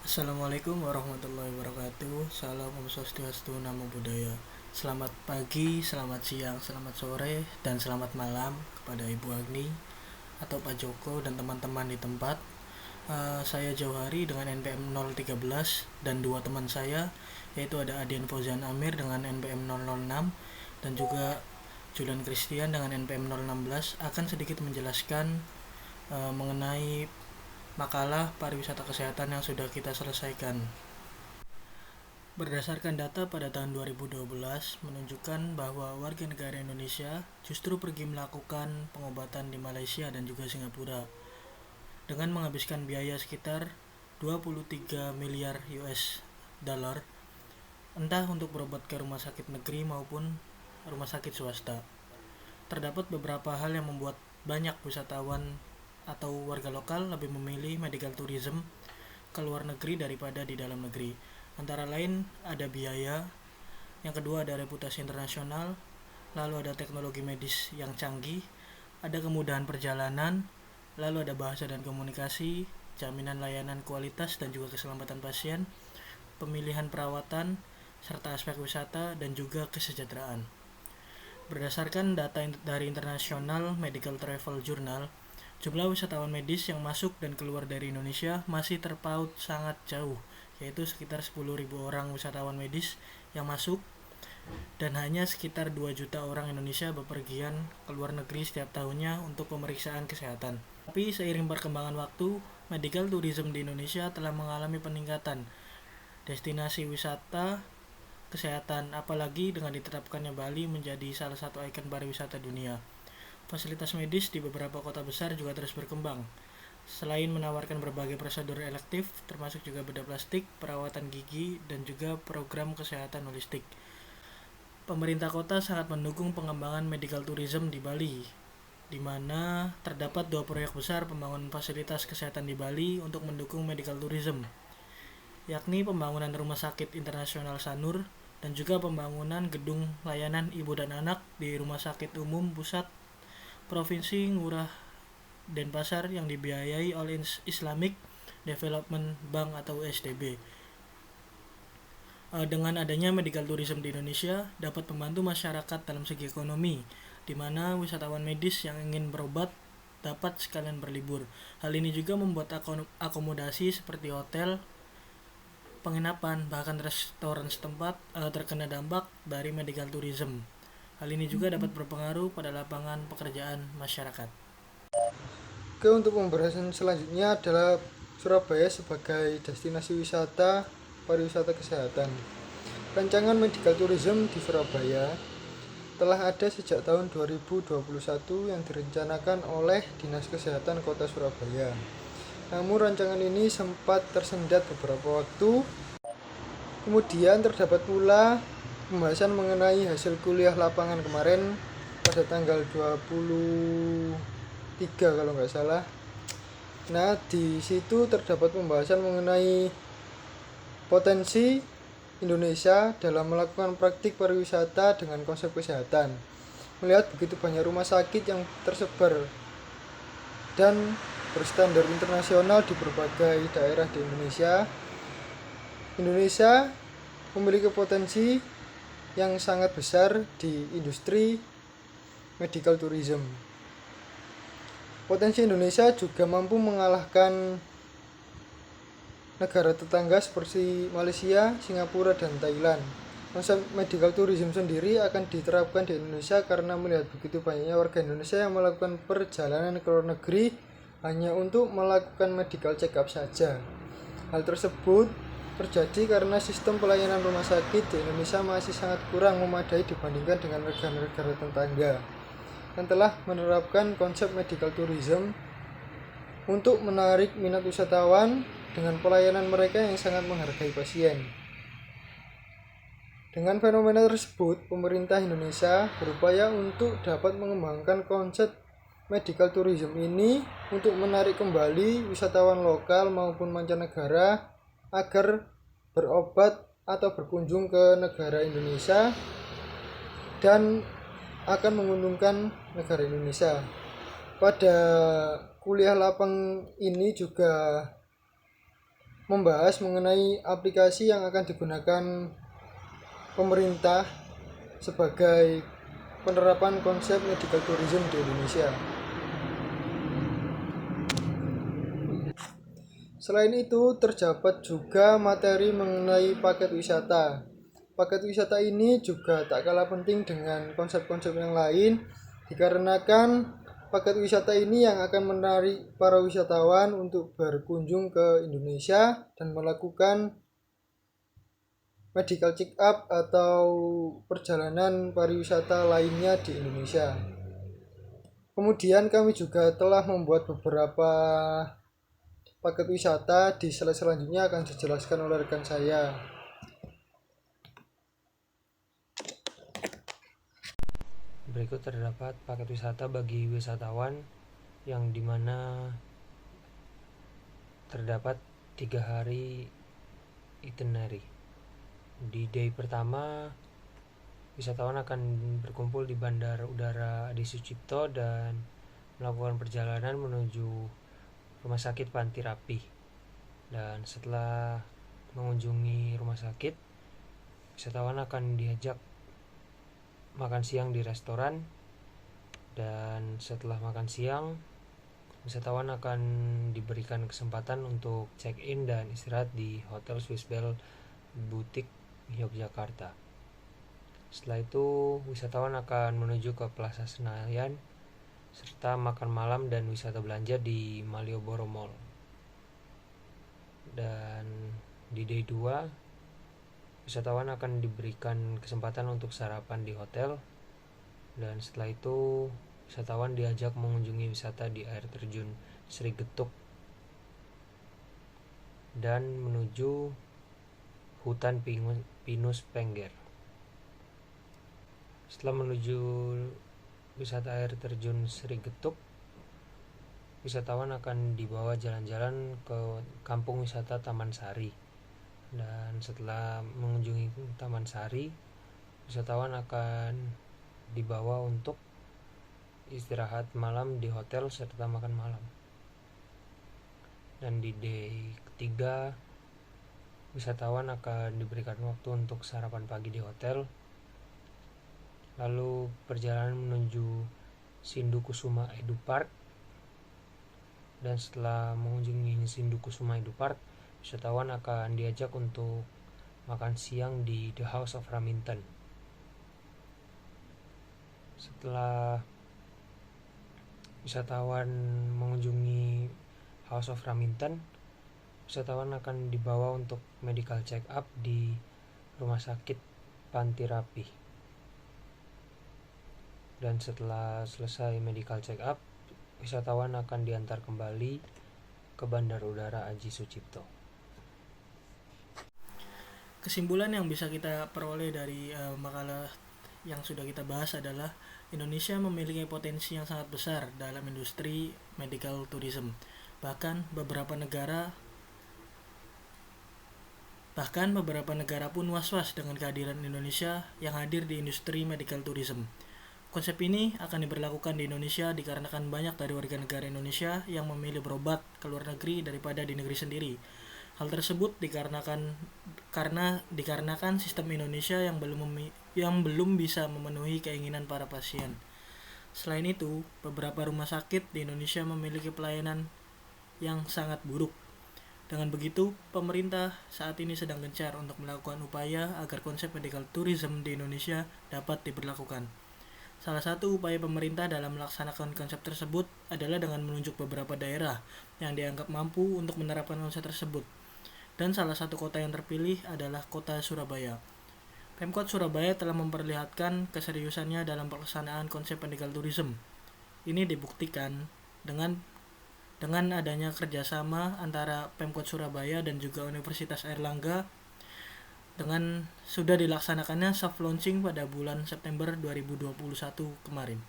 Assalamualaikum warahmatullahi wabarakatuh. Salam Om Swastiastu, Namo Buddhaya. Selamat pagi, selamat siang, selamat sore, dan selamat malam kepada Ibu Agni atau Pak Joko dan teman-teman di tempat. Saya Jauhari dengan NPM 013 dan dua teman saya, yaitu ada Adian Fauzan Amir dengan NPM 006 dan juga Julian Christian dengan NPM 016 akan sedikit menjelaskan mengenai makalah pariwisata kesehatan yang sudah kita selesaikan. Berdasarkan data pada tahun 2012 menunjukkan bahwa warga negara Indonesia justru pergi melakukan pengobatan di Malaysia dan juga Singapura dengan menghabiskan biaya sekitar 23 miliar US dollar, entah untuk berobat ke rumah sakit negeri maupun rumah sakit swasta. Terdapat beberapa hal yang membuat banyak wisatawan atau warga lokal lebih memilih medical tourism ke luar negeri daripada di dalam negeri. Antara lain ada biaya, yang kedua ada reputasi internasional, lalu ada teknologi medis yang canggih, ada kemudahan perjalanan, lalu ada bahasa dan komunikasi, jaminan layanan kualitas dan juga keselamatan pasien, pemilihan perawatan, serta aspek wisata dan juga kesejahteraan. Berdasarkan data dari International Medical Travel Journal, jumlah wisatawan medis yang masuk dan keluar dari Indonesia masih terpaut sangat jauh, yaitu sekitar 10.000 orang wisatawan medis yang masuk dan hanya sekitar 2 juta orang Indonesia bepergian ke luar negeri setiap tahunnya untuk pemeriksaan kesehatan. Tapi seiring perkembangan waktu, medical tourism di Indonesia telah mengalami peningkatan. Destinasi wisata kesehatan, apalagi dengan ditetapkannya Bali menjadi salah satu ikon pariwisata dunia. Fasilitas medis di beberapa kota besar juga terus berkembang. Selain menawarkan berbagai prosedur elektif, termasuk juga bedah plastik, perawatan gigi, dan juga program kesehatan holistik. Pemerintah kota sangat mendukung pengembangan medical tourism di Bali, di mana terdapat 2 proyek besar pembangunan fasilitas kesehatan di Bali untuk mendukung medical tourism, yakni pembangunan Rumah Sakit Internasional Sanur dan juga pembangunan gedung layanan ibu dan anak di Rumah Sakit Umum Pusat Provinsi Ngurah Denpasar yang dibiayai oleh Islamic Development Bank atau ISDB. Dengan adanya medical tourism di Indonesia dapat membantu masyarakat dalam segi ekonomi, di mana wisatawan medis yang ingin berobat dapat sekalian berlibur. Hal ini juga membuat akomodasi seperti hotel, penginapan, bahkan restoran setempat terkena dampak dari medical tourism. Hal ini juga dapat berpengaruh pada lapangan pekerjaan masyarakat. Oke, untuk pembahasan selanjutnya adalah Surabaya sebagai destinasi wisata pariwisata kesehatan. Rancangan medical tourism di Surabaya telah ada sejak tahun 2021 yang direncanakan oleh Dinas Kesehatan Kota Surabaya. Namun rancangan ini sempat tersendat beberapa waktu. Kemudian terdapat pula pembahasan mengenai hasil kuliah lapangan kemarin pada tanggal 23 kalau nggak salah. Nah, di situ terdapat pembahasan mengenai potensi Indonesia dalam melakukan praktik pariwisata dengan konsep kesehatan. Melihat begitu banyak rumah sakit yang tersebar dan berstandar internasional di berbagai daerah di Indonesia, Indonesia memiliki potensi yang sangat besar di industri medical tourism. Potensi Indonesia juga mampu mengalahkan negara tetangga seperti Malaysia, Singapura, dan Thailand. Konsep medical tourism sendiri akan diterapkan di Indonesia karena melihat begitu banyaknya warga Indonesia yang melakukan perjalanan ke luar negeri hanya untuk melakukan medical check-up saja. Hal tersebut terjadi karena sistem pelayanan rumah sakit di Indonesia masih sangat kurang memadai dibandingkan dengan negara-negara tetangga yang telah menerapkan konsep medical tourism untuk menarik minat wisatawan dengan pelayanan mereka yang sangat menghargai pasien. Dengan fenomena tersebut, pemerintah Indonesia berupaya untuk dapat mengembangkan konsep medical tourism ini untuk menarik kembali wisatawan lokal maupun mancanegara agar berobat atau berkunjung ke negara Indonesia dan akan menguntungkan negara Indonesia. Pada kuliah lapang ini juga membahas mengenai aplikasi yang akan digunakan pemerintah sebagai penerapan konsep medical tourism di Indonesia. Selain itu, terdapat juga materi mengenai paket wisata. Paket wisata ini juga tak kalah penting dengan konsep-konsep yang lain, dikarenakan paket wisata ini yang akan menarik para wisatawan untuk berkunjung ke Indonesia dan melakukan medical check up atau perjalanan pariwisata lainnya di Indonesia. Kemudian kami juga telah membuat beberapa paket wisata. Di slide selanjutnya akan dijelaskan oleh rekan saya. Berikut terdapat paket wisata bagi wisatawan yang dimana terdapat 3 hari itinerary. Di day pertama, wisatawan akan berkumpul di Bandara Udara Adi Sucipto dan melakukan perjalanan menuju Rumah Sakit Panti Rapih. Dan setelah mengunjungi rumah sakit, wisatawan akan diajak makan siang di restoran, dan setelah makan siang wisatawan akan diberikan kesempatan untuk check-in dan istirahat di Hotel Swiss Bell Boutique Yogyakarta. Setelah itu wisatawan akan menuju ke Plaza Senayan serta makan malam dan wisata belanja di Malioboro Mall. Dan di day 2 wisatawan akan diberikan kesempatan untuk sarapan di hotel, dan setelah itu wisatawan diajak mengunjungi wisata di air terjun Sri Getuk dan menuju hutan pinus Pengger. Setelah menuju wisata air terjun Sri Getuk, wisatawan akan dibawa jalan-jalan ke kampung wisata Taman Sari. Dan setelah mengunjungi Taman Sari, wisatawan akan dibawa untuk istirahat malam di hotel serta makan malam. Dan di day ketiga, wisatawan akan diberikan waktu untuk sarapan pagi di hotel, lalu perjalanan menuju Sindu Kusuma Edu Park. Dan setelah mengunjungi Sindu Kusuma Edu Park, wisatawan akan diajak untuk makan siang di The House of Raminten. Setelah wisatawan mengunjungi House of Raminten, wisatawan akan dibawa untuk medical check up di Rumah Sakit Panti Rapih. Dan setelah selesai medical check up, wisatawan akan diantar kembali ke Bandara Udara Aji Sucipto. Kesimpulan yang bisa kita peroleh dari makalah yang sudah kita bahas adalah Indonesia memiliki potensi yang sangat besar dalam industri medical tourism. Bahkan beberapa negara pun was-was dengan kehadiran Indonesia yang hadir di industri medical tourism. Konsep ini akan diberlakukan di Indonesia dikarenakan banyak dari warga negara Indonesia yang memilih berobat ke luar negeri daripada di negeri sendiri. Hal tersebut dikarenakan sistem Indonesia yang belum bisa memenuhi keinginan para pasien. Selain itu, beberapa rumah sakit di Indonesia memiliki pelayanan yang sangat buruk. Dengan begitu, pemerintah saat ini sedang gencar untuk melakukan upaya agar konsep medical tourism di Indonesia dapat diberlakukan. Salah satu upaya pemerintah dalam melaksanakan konsep tersebut adalah dengan menunjuk beberapa daerah yang dianggap mampu untuk menerapkan konsep tersebut. Dan salah satu kota yang terpilih adalah kota Surabaya. Pemkot Surabaya telah memperlihatkan keseriusannya dalam pelaksanaan konsep medical tourism. Ini dibuktikan dengan adanya kerjasama antara Pemkot Surabaya dan juga Universitas Airlangga dengan sudah dilaksanakannya soft launching pada bulan September 2021 kemarin.